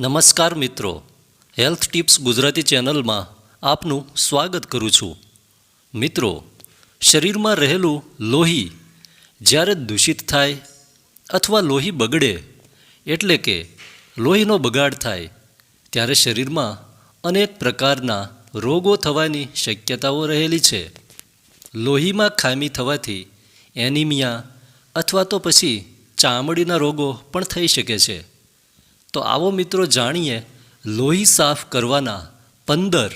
નમસ્કાર મિત્રો, health tips Gujarati ચેનલમાં આપનું સ્વાગત કરું છું. મિત્રો, શરીરમાં રહેલું લોહી જ્યારે દૂષિત થાય અથવા લોહી બગડે એટલે કે લોહીનો બગાડ થાય ત્યારે શરીરમાં અનેક પ્રકારના રોગો થવાની શક્યતાઓ રહેલી છે. લોહીમાં ખામી થવાથી એનિમિયા અથવા તો પછી ચામડીના રોગો પણ થઈ શકે છે. તો આવો મિત્રો જાણીએ લોહી સાફ કરવાના 15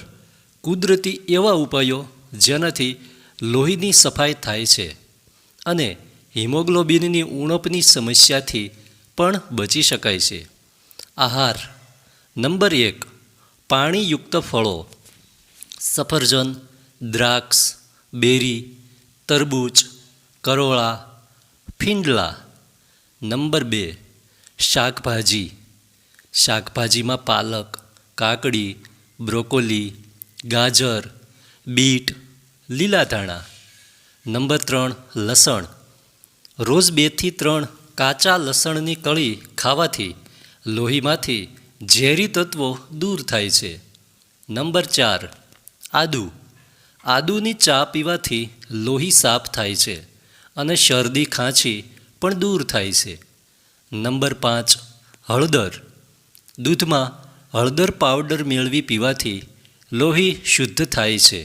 કુદરતી એવા ઉપાયો જેનાથી લોહીની સફાઈ થાય છે અને હિમોગ્લોબિનની ઉણપની સમસ્યાથી પણ બચી શકાય છે. આહાર નંબર 1, પાણીયુક્ત ફળો, સફરજન, દ્રાક્ષ, બેરી, તરબૂચ, કરોળા, ફીંડલા. નંબર 2, શાકભાજી. શાકભાજીમાં પાલક, કાકડી, બ્રોકોલી, ગાજર, બીટ, લીલા ધાણા. નંબર 3, લસણ. રોજ 2 થી 3 કાચા લસણની કળી ખાવાથી લોહીમાંથી ઝેરી તત્વો દૂર થાય છે. નંબર 4, આદુ. આદુની ચા પીવાથી લોહી સાફ થાય છે અને શરદી ખાંસી પણ દૂર થાય છે. નંબર 5, હળદર. દૂધમાં હળદર પાવડર મેળવી પીવાથી લોહી શુદ્ધ થાય છે.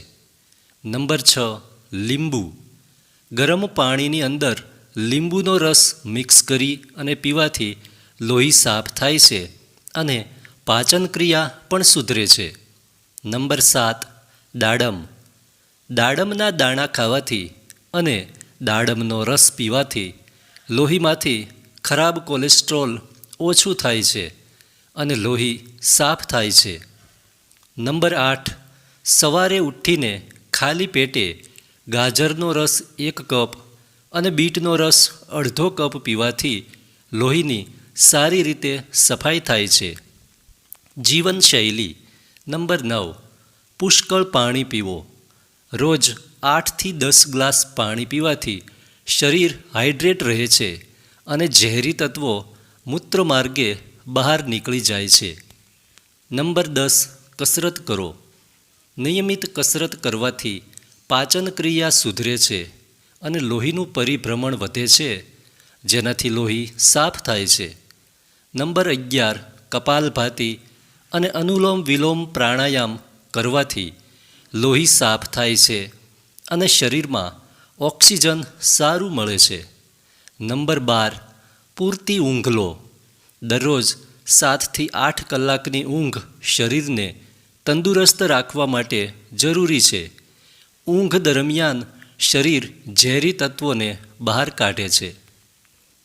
નંબર 6, લીંબુ. ગરમ પાણીની અંદર લીંબુનો રસ મિક્સ કરી અને પીવાથી લોહી સાફ થાય છે અને પાચન ક્રિયા પણ સુધરે છે. નંબર 7, દાડમ. દાડમના દાણા ખાવાથી અને દાડમનો રસ પીવાથી લોહીમાંથી ખરાબ કોલેસ્ટ્રોલ ઓછું થાય છે અને લોહી સાફ થાય છે. નંબર 8, સવારે ઉઠીને ખાલી પેટે ગાજરનો રસ 1 કપ અને બીટનો રસ અડધો કપ પીવાથી લોહીની સારી રીતે સફાઈ થાય છે. જીવનશૈલી નંબર 9, પુષ્કળ પાણી પીવો. રોજ 8 થી 10 ગ્લાસ પાણી પીવાથી શરીર હાઇડ્રેટ રહે છે અને ઝેરી તત્વો મૂત્રમાર્ગે બહાર નીકળી જાય છે. નંબર 10, કસરત કરો. નિયમિત કસરત કરવાથી પાચન ક્રિયા સુધરે છે અને લોહીનું પરિભ્રમણ વધે છે જેનાથી લોહી સાફ થાય છે. નંબર 11, કપાલભાતિ અને અનુલોમ વિલોમ પ્રાણાયામ કરવાથી લોહી સાફ થાય છે અને શરીરમાં ઓક્સિજન સારું મળે છે. નંબર 12, પૂરતી ઊંઘ લો. દરરોજ 7 થી 8 કલાકની ઊંઘ શરીરને તંદુરસ્ત રાખવા માટે જરૂરી છે. ઊંઘ દરમિયાન શરીર ઝેરી તત્વોને બહાર કાઢે છે.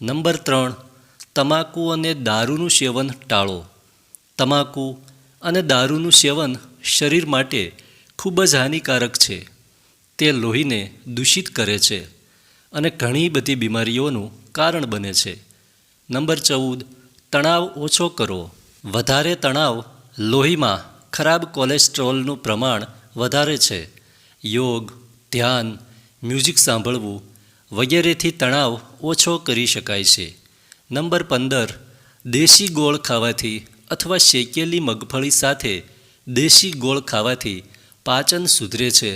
નંબર 3, તમાકુ અને દારૂનું સેવન ટાળો. તમાકુ અને દારૂનું સેવન શરીર માટે ખૂબ જ હાનિકારક છે. તે લોહીને દૂષિત કરે છે અને ઘણી બધી બીમારીઓનું કારણ બને છે. નંબર 14, તણાવ ઓછો કરો. વધારે તણાવ લોહીમાં ખરાબ કોલેસ્ટ્રોલનું પ્રમાણ વધારે છે. યોગ, ધ્યાન, મ્યુઝિક સાંભળવું વગેરેથી તણાવ ઓછો કરી શકાય છે. નંબર 15, દેશી ગોળ ખાવાથી અથવા શેકેલી મગફળી સાથે દેશી ગોળ ખાવાથી પાચન સુધરે છે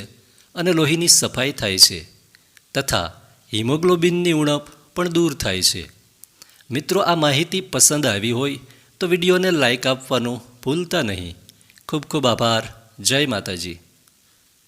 અને લોહીની સફાઈ થાય છે તથા હિમોગ્લોબિનની ઉણપ પણ દૂર થાય છે. મિત્રો, આ માહિતી પસંદ આવી હોય તો વિડીયોને લાઈક આપવાનું ભૂલતા નહીં. ખૂબ ખૂબ આભાર. જય માતાજી.